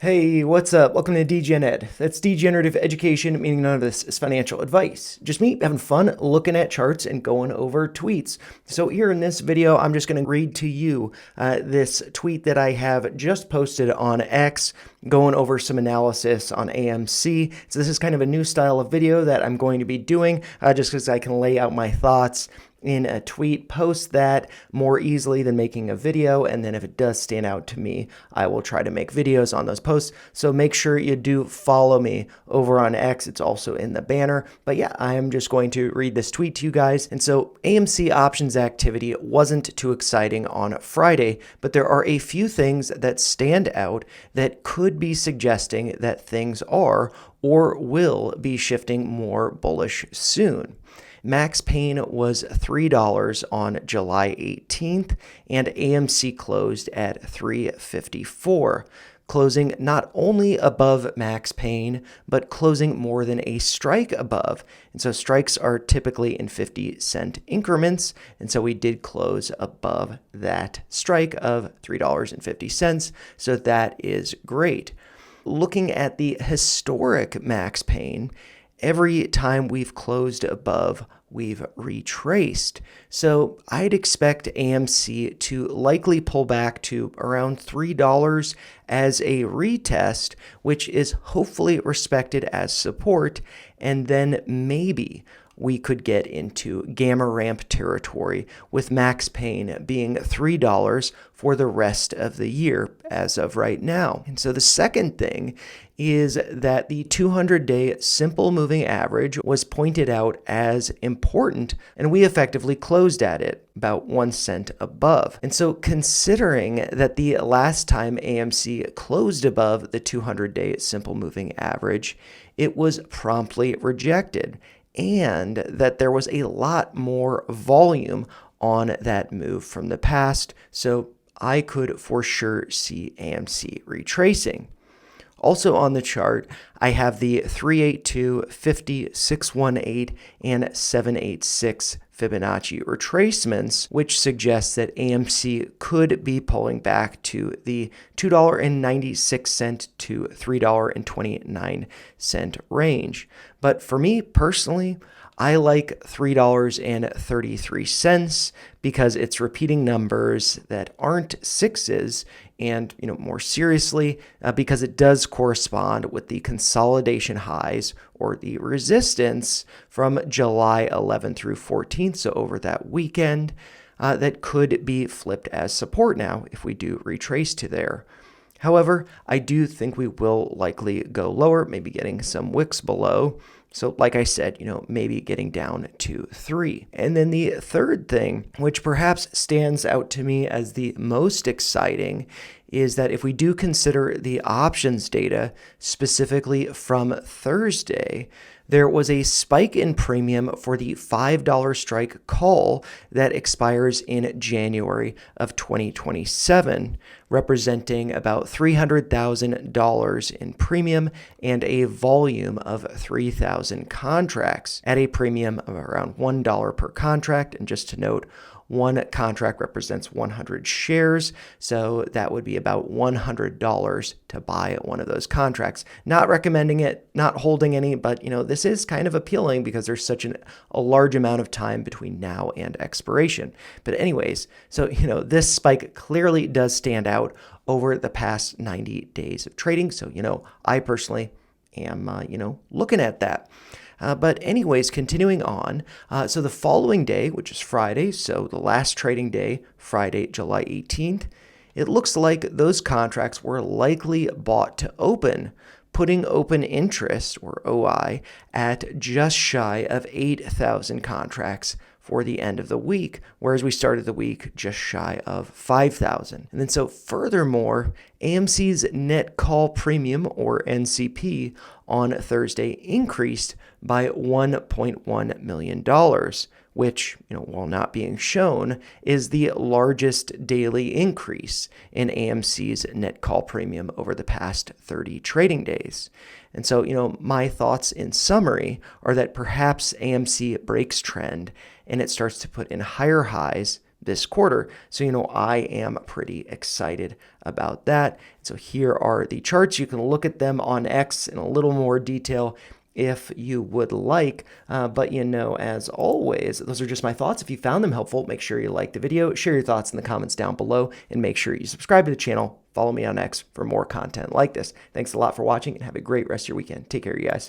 Hey, what's up? Welcome to DGen Ed. That's degenerative education, meaning none of this is financial advice. Just me having fun looking at charts and going over tweets. So here in this video, I'm just going to read to you this tweet that I have just posted on X, going over some analysis on AMC. So this is kind of a new style of video that I'm going to be doing just because I can lay out my thoughts in a tweet, post that more easily than making a video, and then if it does stand out to me, I will try to make videos on those posts. So make sure you do follow me over on X. It's also in the banner. But yeah, I am just going to read this tweet to you guys. And so AMC options activity wasn't too exciting on Friday, but there are a few things that stand out that could be suggesting that things are or will be shifting more bullish soon. Max Pain was $3 on July 18th, and AMC closed at $3.54, closing not only above Max Pain, but closing more than a strike above. And so strikes are typically in 50-cent increments, and so we did close above that strike of $3.50, so that is great. Looking at the historic Max Pain, every time we've closed above, we've retraced. So I'd expect AMC to likely pull back to around $3 as a retest, which is hopefully respected as support, and then maybe we could get into gamma ramp territory with Max Pain being $3 for the rest of the year as of right now. And so the second thing is that the 200-day simple moving average was pointed out as important, and we effectively closed at it about 1 cent above. And so considering that the last time AMC closed above the 200-day simple moving average, it was promptly rejected, and that there was a lot more volume on that move from the past, so I could for sure see AMC retracing. Also on the chart, I have the 382, 50, 618, and 786 Fibonacci retracements, which suggests that AMC could be pulling back to the $2.96 to $3.29 range. But for me personally, I like $3.33 because it's repeating numbers that aren't sixes, and more seriously, because it does correspond with the consolidation highs or the resistance from July 11th through 14th, so over that weekend, that could be flipped as support now if we do retrace to there. However, I do think we will likely go lower, maybe getting some wicks below. So like I said, maybe getting down to 3. And then the third thing, which perhaps stands out to me as the most exciting, is that if we do consider the options data, specifically from Thursday, there was a spike in premium for the $5 strike call that expires in January of 2027, representing about $300,000 in premium and a volume of 3,000 contracts at a premium of around $1 per contract. And just to note, one contract represents 100 shares, so that would be about $100 to buy one of those contracts. Not recommending it, not holding any, but this is kind of appealing because there's such a large amount of time between now and expiration. But anyways, so this spike clearly does stand out over the past 90 days of trading. So I personally am looking at that. But anyways, continuing on, so the following day, which is Friday, so the last trading day, Friday, July 18th, it looks like those contracts were likely bought to open, putting open interest, or OI, at just shy of 8,000 contracts for the end of the week, whereas we started the week just shy of 5,000. And then so furthermore, AMC's net call premium, or NCP, on Thursday increased by $1.1 million, which, while not being shown, is the largest daily increase in AMC's net call premium over the past 30 trading days. And so, my thoughts in summary are that perhaps AMC breaks trend and it starts to put in higher highs, this quarter. So, I am pretty excited about that. So here are the charts. You can look at them on X in a little more detail if you would like. But as always, those are just my thoughts. If you found them helpful, make sure you like the video, share your thoughts in the comments down below, and make sure you subscribe to the channel. Follow me on X for more content like this. Thanks a lot for watching, and have a great rest of your weekend. Take care, you guys.